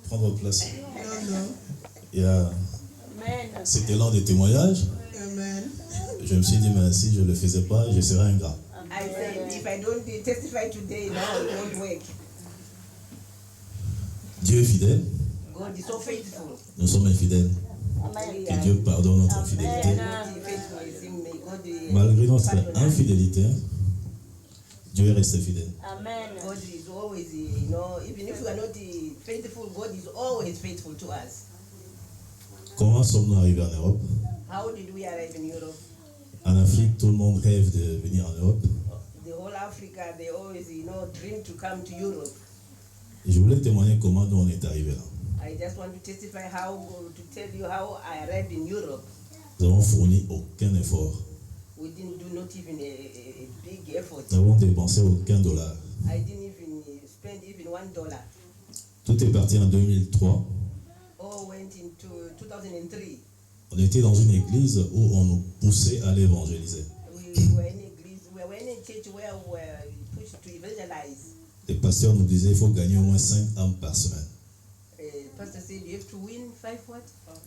prendre place. Amen. C'était l'un des témoignages. Amen. Je me suis dit, mais si je ne le faisais pas, je serais ingrat. I said, if I don't testify today, now it won't work. Dieu est fidèle. God is so faithful. Nous sommes infidèles. Que Dieu pardonne notre infidélité. God is faithful. May God Malgré notre pardon us. infidélité, Dieu est resté fidèle. Amen. God is always, even if we are not faithful, God is always faithful to us. Comment sommes-nous arrivés en Europe? How did we arrive in Europe? En Afrique, tout le monde rêve de venir en Europe. The whole Africa, they always, dream to come to Europe. Et je voulais témoigner comment nous on est arrivés là. I just want to testify to tell you how I arrived in Europe. Nous n'avons fourni aucun effort. We didn't do not even a big effort. Nous n'avons dépensé aucun dollar. I didn't even spend even $1. Tout est parti en 2003. All went into 2003. On était dans une église où on nous poussait à l'évangéliser. We were in a church where we were pushed to evangelize. Les pasteurs nous disaient qu'il faut gagner au moins 5 âmes par semaine. Pastor said you have to win 5 what?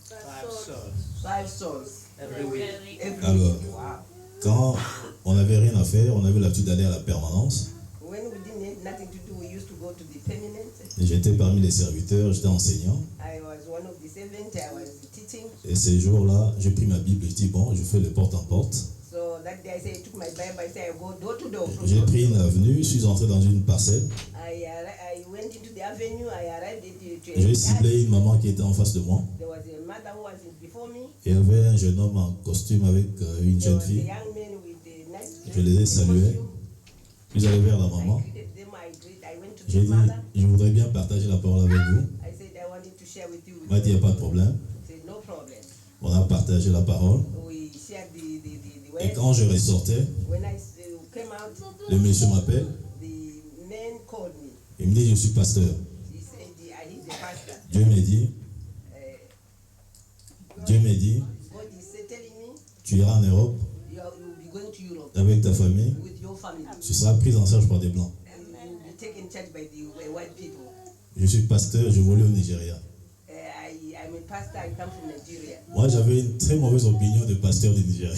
5 souls 5 souls. every week. Every Alors, week. Wow. quand on n'avait rien à faire, on avait l'habitude d'aller à la permanence. When we didn't have nothing to do, we used to go to the permanent. Et j'étais parmi les serviteurs, j'étais enseignant. I was one of the servants. I was teaching. Et ces jours-là, j'ai pris ma Bible et je dis, bon, je fais le porte-en-porte. So that day I took my Bible. I said I go door to door. J'ai pris une avenue, je suis entré dans une parcelle. I went into the avenue. I arrived at J'ai ciblé une maman qui était en face de moi. There was a mother who was before me. Et il y avait un jeune homme en costume avec une There jeune was a fille. young man with a nice Je les ai salués. Je suis allé vers la I maman. greeted them. I went to J'ai the dit, mother. je voudrais bien partager la parole avec vous. I said I wanted to share with you. Il m'a dit, il n'y a pas de problème. I said no problem. On a partagé la parole. We shared the Et word. quand je ressortais, When I came out, le monsieur m'appelle. the man called me. Il me dit, je suis pasteur. He said he's the pastor. Dieu m'a dit, God is telling me tu iras en Europe you'll be going to Europe avec ta famille. with your family. Tu seras pris en charge par des blancs. You'll be taken charge by the white people. Je suis pasteur, je volais au Nigeria. I'm a pastor. I come from Nigeria. Moi, j'avais une très mauvaise opinion des pasteurs du Nigeria.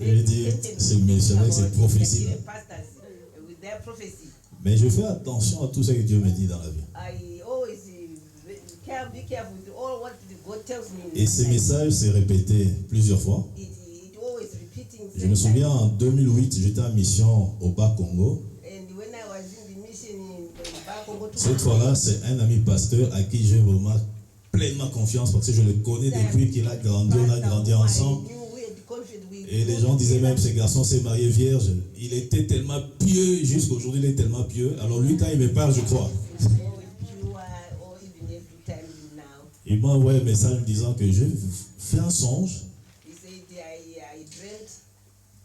J'ai dit, c'est missionnaire, c'est prophétie. With their prophecy. Mais je fais attention à tout ce que Dieu me dit dans la vie. I always be careful with all what God tells me. Et ces messages s'est répété plusieurs fois. It always repeating. Je me souviens en 2008, j'étais en mission au Bas-Congo. And when I was in the mission in Bas-Congo, Cette fois-là, c'est un ami pasteur à qui j'ai vraiment pleinement confiance parce que je le connais depuis qu'il a grandi, on a grandi ensemble. Et les gens disaient même, ce garçon s'est marié vierge. Il était tellement pieux, jusqu'aujourd'hui il est tellement pieux. Alors lui, quand il me parle, je crois. Il m'a envoyé un message me disant que je fais un songe.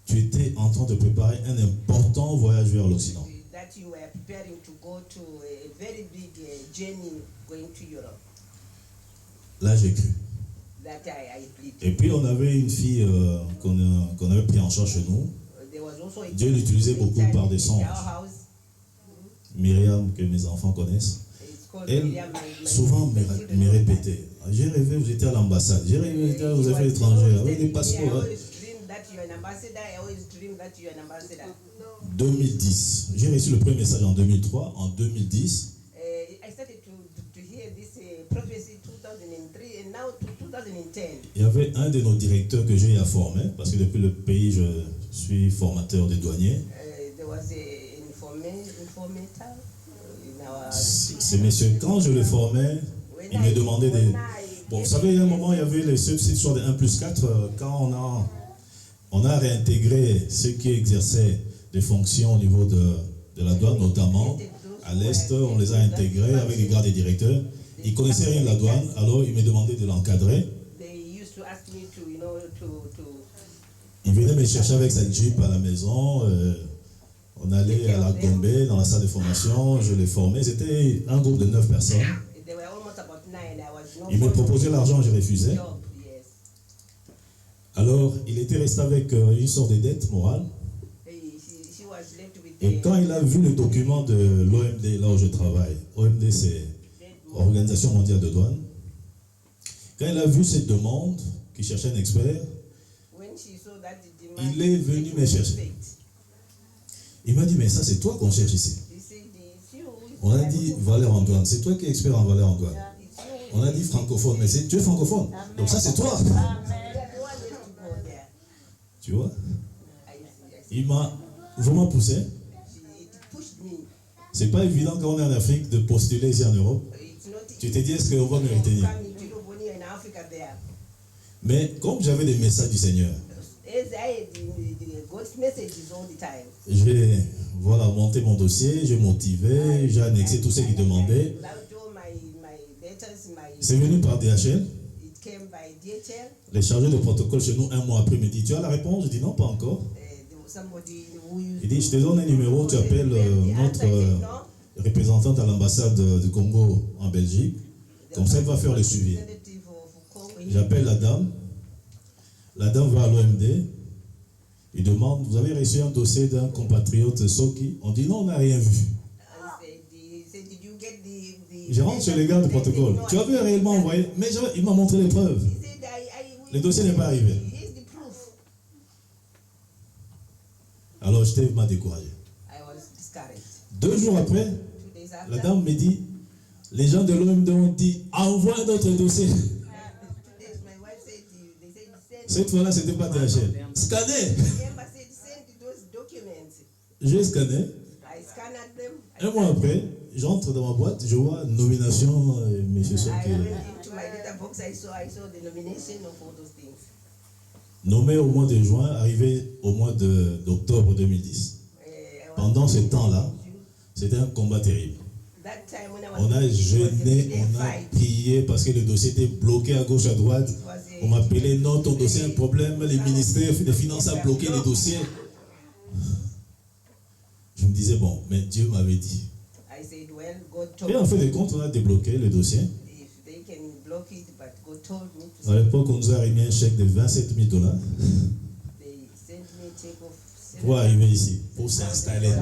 Tu étais en train de préparer un important voyage vers l'Occident. Là, j'ai cru. Et puis, on avait une fille qu'on avait pris en charge chez nous. Dieu l'utilisait beaucoup par des songes. Myriam, que mes enfants connaissent. Elle, souvent, me répétait. J'ai rêvé, vous étiez à l'ambassade. J'ai rêvé, vous étiez aux affaires étrangères, avec des passeports. 2010. J'ai reçu le premier message en 2003. En 2010, il y avait un de nos directeurs que j'ai à former, parce que depuis le pays, je suis formateur des douaniers. Ces messieurs, quand je les formais, ils me demandaient des... Bon, vous savez, il y a un moment, il y avait cette histoire de 1+4, quand on a réintégré ceux qui exerçaient des fonctions au niveau de la douane, notamment à l'Est, on les a intégrés avec les gardes et directeurs. Ils ne connaissaient rien de la douane, alors ils me demandaient de l'encadrer. Ils venaient me chercher avec sa Jeep à la maison. On allait à la Gombe, dans la salle de formation, je les formais. C'était un groupe de 9 personnes. Ils me proposaient l'argent, je refusais. Alors, il était resté avec une sorte de dette morale. Et quand il a vu le document de l'OMD, là où je travaille, OMD c'est Organisation mondiale de douane, quand il a vu cette demande, qui cherchait un expert, il est venu me chercher. Il m'a dit, mais ça c'est toi qu'on cherche ici. On a dit valeur en douane, c'est toi qui es expert en valeur en douane. On a dit francophone, mais tu es francophone. Donc ça c'est toi. Tu vois? Il m'a vraiment poussé. C'est pas évident quand on est en Afrique de postuler ici en Europe. Tu te dis, est-ce qu'on va me retenir? Mais comme j'avais des messages du Seigneur, j'ai monté mon dossier, j'ai motivé, j'ai annexé tout ce qu'il demandait. C'est venu par DHL. Les chargés de protocole chez nous, un mois après, me dit, tu as la réponse? Je dis non, pas encore. Il dit, je te donne un numéro, tu appelles notre représentante à l'ambassade du Congo en Belgique. Comme ça, il va faire le suivi. J'appelle la dame. La dame va à l'OMD. Il demande, vous avez reçu un dossier d'un compatriote Soki? On dit non, on n'a rien vu. Je rentre chez les gars du protocole. Tu avais réellement envoyé? Mais il m'a montré les preuves. Le dossier n'est pas arrivé. Alors j'étais vraiment découragé. 2 jours après, la dame me dit, les gens de l'OMD ont dit, envoie un autre dossier. Cette fois-là, ce n'était pas DHL. Scanner. J'ai scanné. Un mois après, j'entre dans ma boîte, je vois nomination, monsieur Soki. Nommé au mois de juin, arrivé au mois d'octobre 2010. Pendant ce temps-là, c'était un combat terrible. On a jeûné, on a prié parce que le dossier était bloqué à gauche, à droite. On m'appelait, non, ton dossier a un problème, les ministères des Finances ont bloqué les dossiers. Je me disais, bon, mais Dieu m'avait dit. Et en fait de compte, on a débloqué le dossier. À l'époque, on nous a remis un chèque de $27 000 pour arriver ici, pour s'installer.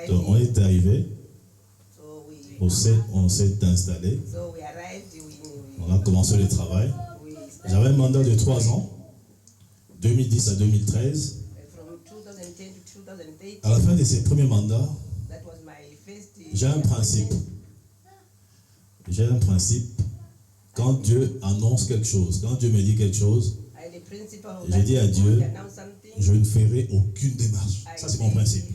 Donc, on est arrivé, on s'est installé, on a commencé le travail. J'avais un mandat de 3 ans, 2010 à 2013. À la fin de ces premiers mandats, j'ai un principe. J'ai un principe. Quand Dieu annonce quelque chose, quand Dieu me dit quelque chose, je dis à Dieu, je ne ferai aucune démarche. Ça, c'est mon principe.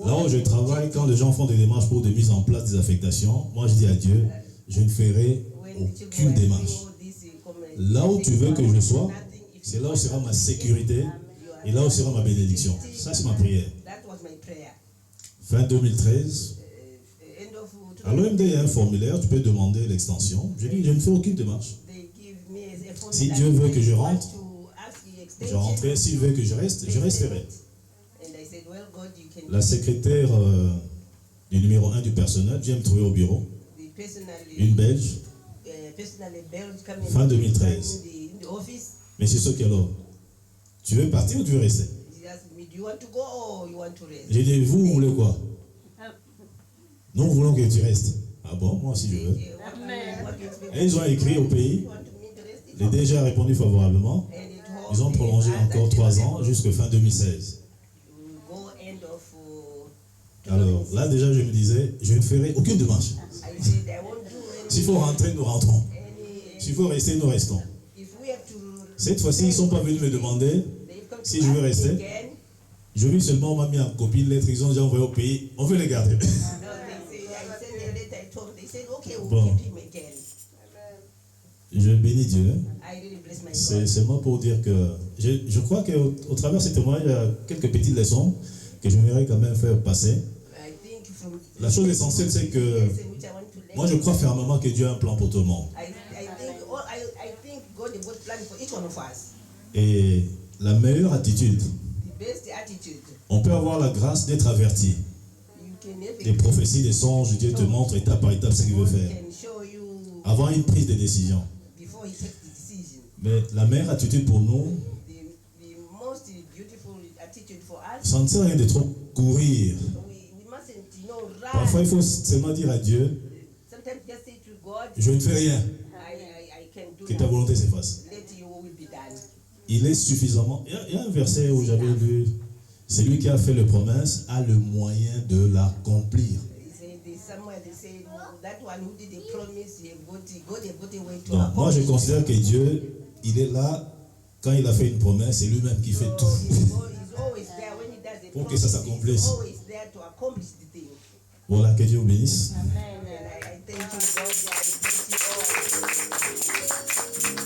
Là où je travaille, quand les gens font des démarches pour des mises en place des affectations, moi je dis à Dieu, je ne ferai aucune démarche. Là où tu veux que je sois, c'est là où sera ma sécurité et là où sera ma bénédiction. Ça, c'est ma prière. Fin 2013, à l'OMD, il y a un formulaire, tu peux demander l'extension. Je dis, je ne fais aucune démarche. Si Dieu veut que je rentre, je rentrerai. S'il veut que je reste, je resterai. La secrétaire du numéro 1 du personnel vient me trouver au bureau. Une Belge. Fin 2013. Monsieur Soki, alors, tu veux partir ou tu veux rester? J'ai dit, vous voulez quoi? Nous voulons que tu restes. Ah bon, moi aussi je veux. Et ils ont écrit au pays. Le DG a répondu favorablement. Ils ont prolongé encore 3 ans jusqu'à fin 2016. Alors là déjà je me disais, je ne ferai aucune démarche. S'il faut rentrer, nous rentrons. S'il faut rester, nous restons. Cette fois-ci, ils ne sont pas venus me demander si je veux rester. Je vis seulement, on m'a mis en copie de lettre, ils ont déjà envoyé au pays, on veut les garder. Bon. Je bénis Dieu. C'est moi pour dire que je crois qu'au travers de ce témoignage, il y a quelques petites leçons que j'aimerais quand même faire passer. La chose essentielle, c'est que moi je crois fermement que Dieu a un plan pour tout le monde. Et la meilleure attitude, on peut avoir la grâce d'être averti. Des prophéties, des songes, Dieu te montre étape par étape ce qu'il veut faire. Avant une prise de décision. Mais la meilleure attitude pour nous, Ça ne sert à rien de trop courir. We mustn't, run. Parfois, il faut seulement dire à Dieu, Sometimes just say to God, je ne fais rien, I can do que ta nothing. volonté s'efface. Let your will be done. Il est suffisamment. Il y a un verset où j'avais lu, celui qui a fait les promesses a le moyen de l'accomplir. Somewhere they say that one who did the promise, God got a way to Donc, moi, je accomplish. considère que Dieu, il est là, quand il a fait une promesse, c'est lui-même qui fait So tout. he's always there when he does a Pour que promise. ça s'accomplisse. He's always there to accomplish the thing. Voilà, que Dieu vous bénisse. And I thank you, God. I bless you all.